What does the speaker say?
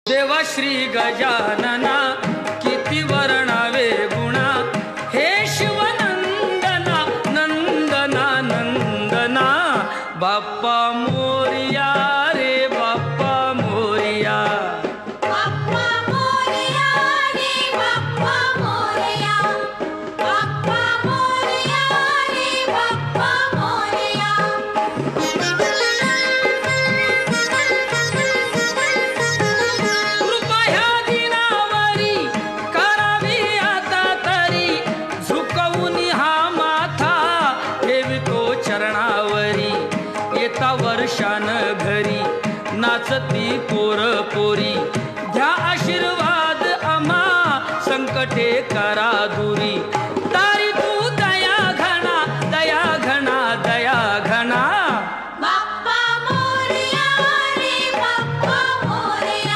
देवा श्री गजानना किती वर्णावे गुणा हे शिवनंदना नंदना नंदना बाप्पा मोरिया रे बाप्पा मोरिया बाप्पा मोरया रे बाप्पा मोरया बाप्पा मोरया रे बाप्पा मोरया कृपा ह्या दिनावरी करावी आता तरी झुकवून हा माथा ठेवितो चरणावरी येता वर्षान घरी नाचती पोर पोरी द्या आशीर्वाद आम्हा संकटे करा